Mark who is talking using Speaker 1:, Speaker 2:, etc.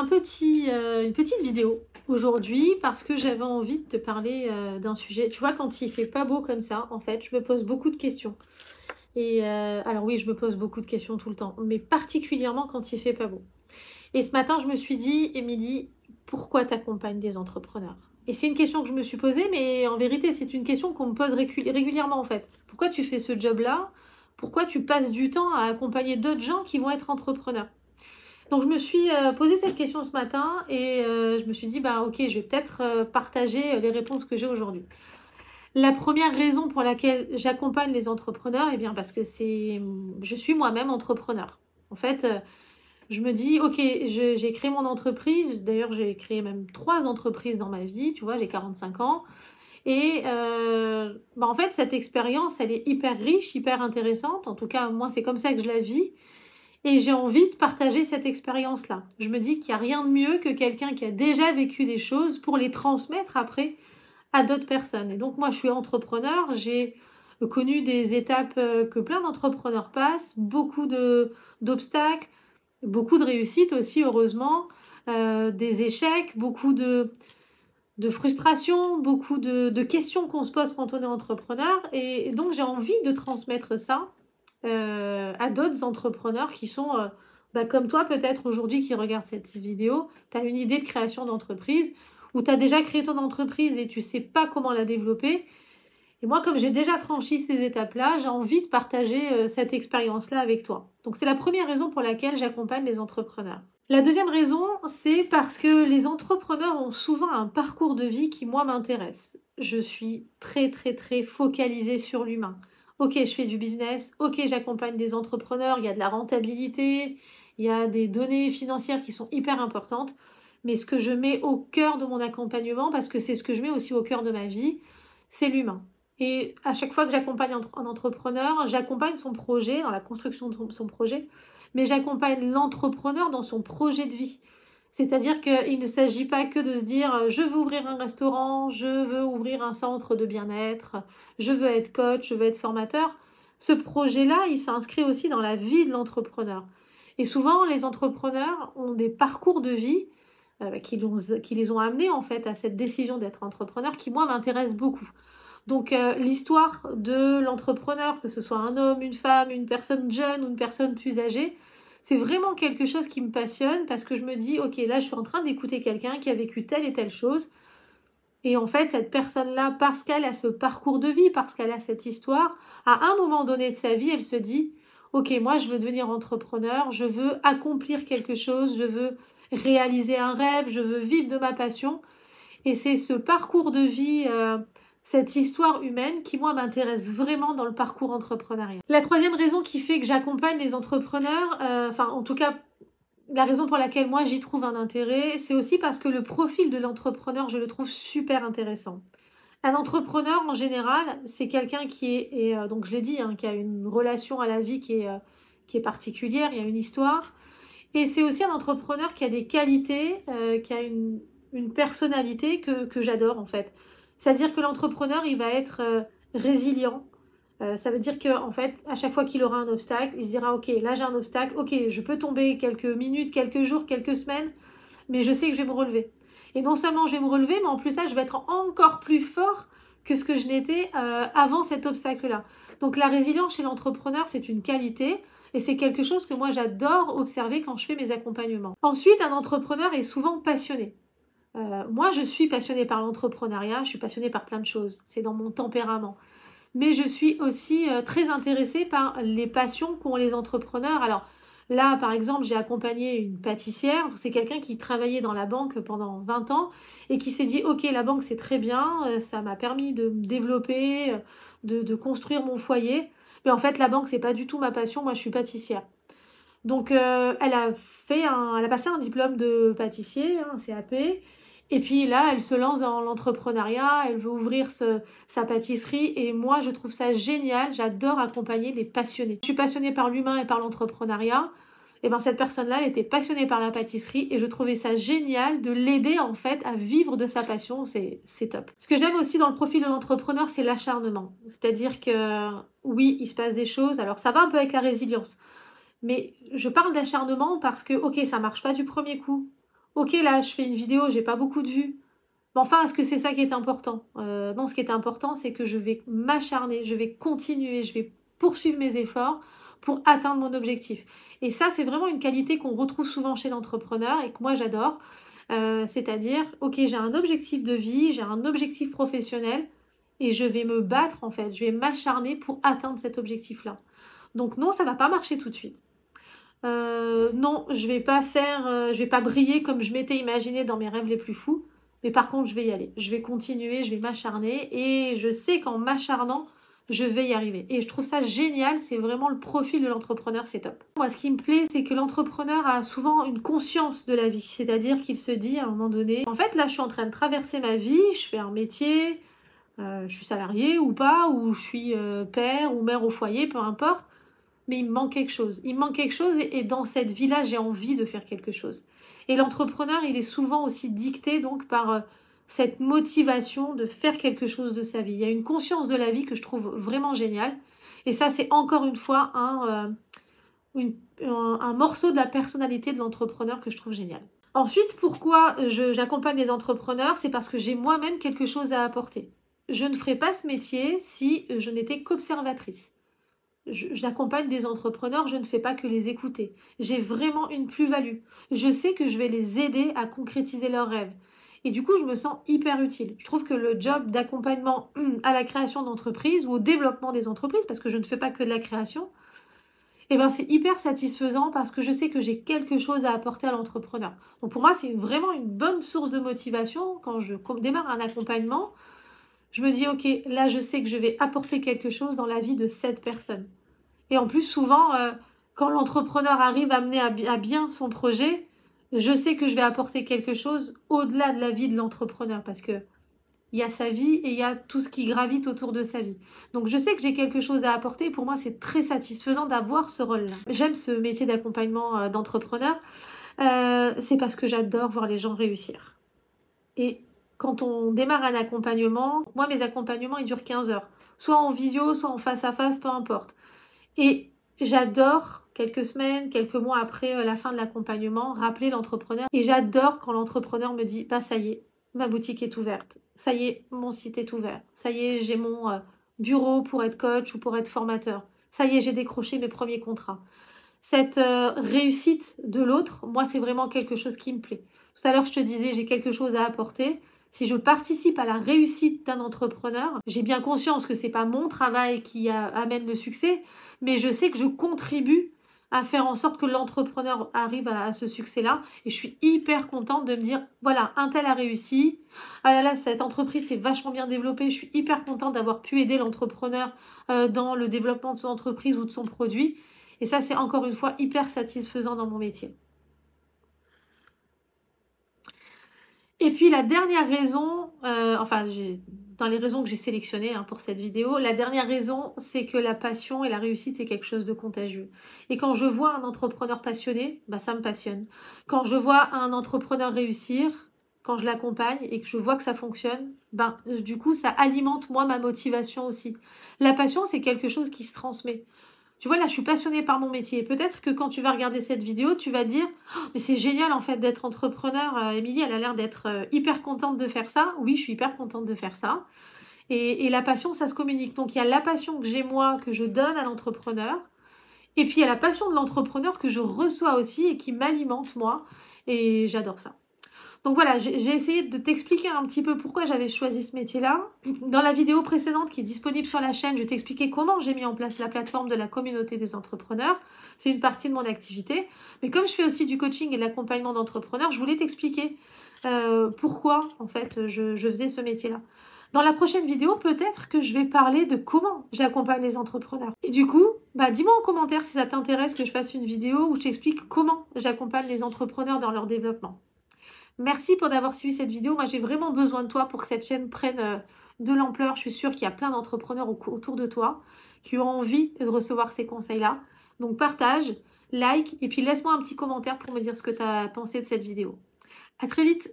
Speaker 1: une petite vidéo aujourd'hui parce que j'avais envie de te parler d'un sujet. Tu vois, quand il fait pas beau comme ça, en fait, je me pose beaucoup de questions. Et alors oui, je me pose beaucoup de questions tout le temps, mais particulièrement quand il fait pas beau. Et ce matin, je me suis dit, Émilie, pourquoi tu accompagnes des entrepreneurs? Et c'est une question que je me suis posée, mais en vérité, c'est une question qu'on me pose régulièrement en fait. Pourquoi tu fais ce job-là? Pourquoi tu passes du temps à accompagner d'autres gens qui vont être entrepreneurs? Donc je me suis posé cette question ce matin et je me suis dit, bah ok, je vais peut-être partager les réponses que j'ai aujourd'hui. La première raison pour laquelle j'accompagne les entrepreneurs, eh bien parce que je suis moi-même entrepreneur. En fait, je me dis, ok, j'ai créé mon entreprise. D'ailleurs, j'ai créé même 3 entreprises dans ma vie. Tu vois, j'ai 45 ans. Et bah, en fait, cette expérience, elle est hyper riche, hyper intéressante. En tout cas, moi, c'est comme ça que je la vis. Et j'ai envie de partager cette expérience-là. Je me dis qu'il n'y a rien de mieux que quelqu'un qui a déjà vécu des choses pour les transmettre après à d'autres personnes. Et donc moi, je suis entrepreneur, j'ai connu des étapes que plein d'entrepreneurs passent, beaucoup d'obstacles, beaucoup de réussites aussi, heureusement, des échecs, beaucoup de frustration, beaucoup de questions qu'on se pose quand on est entrepreneur. Et donc j'ai envie de transmettre ça à d'autres entrepreneurs qui sont bah, comme toi peut-être aujourd'hui qui regardent cette vidéo. Tu as une idée de création d'entreprise ou tu as déjà créé ton entreprise et tu sais pas comment la développer. Et moi, comme j'ai déjà franchi ces étapes-là, j'ai envie de partager cette expérience-là avec toi. Donc c'est la première raison pour laquelle j'accompagne les entrepreneurs. La deuxième raison, c'est parce que les entrepreneurs ont souvent un parcours de vie qui, moi, m'intéresse. Je suis très, très, très focalisée sur l'humain. Ok, je fais du business, ok, j'accompagne des entrepreneurs, il y a de la rentabilité, il y a des données financières qui sont hyper importantes, mais ce que je mets au cœur de mon accompagnement, parce que c'est ce que je mets aussi au cœur de ma vie, c'est l'humain. Et à chaque fois que j'accompagne un entrepreneur, j'accompagne son projet, dans la construction de son projet, mais j'accompagne l'entrepreneur dans son projet de vie. C'est-à-dire qu'il ne s'agit pas que de se dire je veux ouvrir un restaurant, je veux ouvrir un centre de bien-être, je veux être coach, je veux être formateur. Ce projet-là, il s'inscrit aussi dans la vie de l'entrepreneur. Et souvent, les entrepreneurs ont des parcours de vie qui les ont amenés en fait à cette décision d'être entrepreneur qui, moi, m'intéresse beaucoup. Donc l'histoire de l'entrepreneur, que ce soit un homme, une femme, une personne jeune ou une personne plus âgée, c'est vraiment quelque chose qui me passionne parce que je me dis, ok, là je suis en train d'écouter quelqu'un qui a vécu telle et telle chose. Et en fait, cette personne-là, parce qu'elle a ce parcours de vie, parce qu'elle a cette histoire, à un moment donné de sa vie, elle se dit, ok, moi je veux devenir entrepreneur, je veux accomplir quelque chose, je veux réaliser un rêve, je veux vivre de ma passion. Et c'est ce parcours de vie, cette histoire humaine qui, moi, m'intéresse vraiment dans le parcours entrepreneurial. La troisième raison qui fait que j'accompagne les entrepreneurs, enfin, en tout cas, la raison pour laquelle moi, j'y trouve un intérêt, c'est aussi parce que le profil de l'entrepreneur, je le trouve super intéressant. Un entrepreneur, en général, c'est quelqu'un qui est donc je l'ai dit, hein, qui a une relation à la vie qui est particulière, il y a une histoire. Et c'est aussi un entrepreneur qui a des qualités, qui a une personnalité que j'adore en fait. C'est-à-dire que l'entrepreneur, il va être résilient. Ça veut dire qu'en fait, à chaque fois qu'il aura un obstacle, il se dira, ok, là j'ai un obstacle, ok, je peux tomber quelques minutes, quelques jours, quelques semaines, mais je sais que je vais me relever. Et non seulement je vais me relever, mais en plus ça, je vais être encore plus fort que ce que je n'étais avant cet obstacle-là. Donc la résilience chez l'entrepreneur, c'est une qualité. Et c'est quelque chose que moi j'adore observer quand je fais mes accompagnements. Ensuite, un entrepreneur est souvent passionné. Moi, je suis passionnée par l'entrepreneuriat, je suis passionnée par plein de choses. C'est dans mon tempérament. Mais je suis aussi très intéressée par les passions qu'ont les entrepreneurs. Alors là, par exemple, j'ai accompagné une pâtissière. C'est quelqu'un qui travaillait dans la banque pendant 20 ans et qui s'est dit, ok, la banque c'est très bien, ça m'a permis de me développer, de construire mon foyer. Mais en fait, la banque, c'est pas du tout ma passion. Moi, je suis pâtissière. Donc, elle a passé un diplôme de pâtissier, un CAP. Et puis là, elle se lance dans l'entrepreneuriat. Elle veut ouvrir sa pâtisserie. Et moi, je trouve ça génial. J'adore accompagner les passionnés. Je suis passionnée par l'humain et par l'entrepreneuriat. Et bien, cette personne-là, elle était passionnée par la pâtisserie. Et je trouvais ça génial de l'aider, en fait, à vivre de sa passion. C'est top. Ce que j'aime aussi dans le profil de l'entrepreneur, c'est l'acharnement. C'est-à-dire que, oui, il se passe des choses. Alors, ça va un peu avec la résilience. Mais je parle d'acharnement parce que, ok, ça marche pas du premier coup. ok, là, je fais une vidéo, j'ai pas beaucoup de vues. Mais enfin, est-ce que c'est ça qui est important? Non, ce qui est important, c'est que je vais m'acharner, je vais continuer, je vais poursuivre mes efforts pour atteindre mon objectif. Et ça, c'est vraiment une qualité qu'on retrouve souvent chez l'entrepreneur et que moi, j'adore. C'est-à-dire, ok, j'ai un objectif de vie, j'ai un objectif professionnel et je vais me battre, en fait. Je vais m'acharner pour atteindre cet objectif-là. Donc non, ça va pas marcher tout de suite. Non, je vais pas briller comme je m'étais imaginé dans mes rêves les plus fous. Mais par contre, je vais y aller. Je vais continuer, je vais m'acharner. Et je sais qu'en m'acharnant, je vais y arriver. Et je trouve ça génial. C'est vraiment le profil de l'entrepreneur, c'est top. Moi, ce qui me plaît, c'est que l'entrepreneur a souvent une conscience de la vie. C'est-à-dire qu'il se dit à un moment donné, en fait, là, je suis en train de traverser ma vie. Je fais un métier. Je suis salarié ou pas. Ou je suis père ou mère au foyer, peu importe. Mais il me manque quelque chose. Il me manque quelque chose et dans cette vie-là, j'ai envie de faire quelque chose. Et l'entrepreneur, il est souvent aussi dicté donc par cette motivation de faire quelque chose de sa vie. Il y a une conscience de la vie que je trouve vraiment géniale. Et ça, c'est encore une fois un morceau de la personnalité de l'entrepreneur que je trouve génial. Ensuite, pourquoi j'accompagne les entrepreneurs? C'est parce que j'ai moi-même quelque chose à apporter. Je ne ferais pas ce métier si je n'étais qu'observatrice. J'accompagne des entrepreneurs, je ne fais pas que les écouter. J'ai vraiment une plus-value. Je sais que je vais les aider à concrétiser leurs rêves. Et du coup, je me sens hyper utile. Je trouve que le job d'accompagnement à la création d'entreprises ou au développement des entreprises, parce que je ne fais pas que de la création, eh ben, c'est hyper satisfaisant parce que je sais que j'ai quelque chose à apporter à l'entrepreneur. Donc pour moi, c'est vraiment une bonne source de motivation. Quand je démarre un accompagnement, je me dis, ok, là, je sais que je vais apporter quelque chose dans la vie de cette personne. Et en plus, souvent, quand l'entrepreneur arrive à mener à bien son projet, je sais que je vais apporter quelque chose au-delà de la vie de l'entrepreneur parce que il y a sa vie et il y a tout ce qui gravite autour de sa vie. Donc je sais que j'ai quelque chose à apporter. Pour moi, c'est très satisfaisant d'avoir ce rôle-là. J'aime ce métier d'accompagnement d'entrepreneur. C'est parce que j'adore voir les gens réussir. Et quand on démarre un accompagnement, moi, mes accompagnements, ils durent 15 heures. Soit en visio, soit en face à face, peu importe. Et j'adore, quelques semaines, quelques mois après la fin de l'accompagnement, rappeler l'entrepreneur. Et j'adore quand l'entrepreneur me dit, bah ça y est, ma boutique est ouverte. Ça y est, mon site est ouvert. Ça y est, j'ai mon bureau pour être coach ou pour être formateur. Ça y est, j'ai décroché mes premiers contrats. Cette réussite de l'autre, moi, c'est vraiment quelque chose qui me plaît. Tout à l'heure, je te disais, j'ai quelque chose à apporter. Si je participe à la réussite d'un entrepreneur, j'ai bien conscience que c'est pas mon travail qui amène le succès, mais je sais que je contribue à faire en sorte que l'entrepreneur arrive à ce succès-là. Et je suis hyper contente de me dire, voilà, un tel a réussi. Ah là là, cette entreprise s'est vachement bien développée. Je suis hyper contente d'avoir pu aider l'entrepreneur dans le développement de son entreprise ou de son produit. Et ça, c'est encore une fois hyper satisfaisant dans mon métier. Et puis la dernière raison, dans les raisons que j'ai sélectionnées pour cette vidéo, la dernière raison, c'est que la passion et la réussite, c'est quelque chose de contagieux. Et quand je vois un entrepreneur passionné, bah, ça me passionne. Quand je vois un entrepreneur réussir, quand je l'accompagne et que je vois que ça fonctionne, ben, du coup, ça alimente moi ma motivation aussi. La passion, c'est quelque chose qui se transmet. Tu vois, là, je suis passionnée par mon métier. Peut-être que quand tu vas regarder cette vidéo, tu vas dire oh, mais c'est génial en fait d'être entrepreneur. Émilie, elle a l'air d'être hyper contente de faire ça. Oui, je suis hyper contente de faire ça. Et la passion, ça se communique. Donc, il y a la passion que j'ai moi, que je donne à l'entrepreneur. Et puis, il y a la passion de l'entrepreneur que je reçois aussi et qui m'alimente moi. Et j'adore ça. Donc voilà, j'ai essayé de t'expliquer un petit peu pourquoi j'avais choisi ce métier-là. Dans la vidéo précédente qui est disponible sur la chaîne, je vais t'expliquer comment j'ai mis en place la plateforme de la communauté des entrepreneurs. C'est une partie de mon activité. Mais comme je fais aussi du coaching et de l'accompagnement d'entrepreneurs, je voulais t'expliquer pourquoi en fait je faisais ce métier-là. Dans la prochaine vidéo, peut-être que je vais parler de comment j'accompagne les entrepreneurs. Et du coup, bah, dis-moi en commentaire si ça t'intéresse que je fasse une vidéo où je t'explique comment j'accompagne les entrepreneurs dans leur développement. Merci pour d'avoir suivi cette vidéo. Moi, j'ai vraiment besoin de toi pour que cette chaîne prenne de l'ampleur. Je suis sûre qu'il y a plein d'entrepreneurs autour de toi qui ont envie de recevoir ces conseils-là. Donc, partage, like et puis laisse-moi un petit commentaire pour me dire ce que tu as pensé de cette vidéo. À très vite!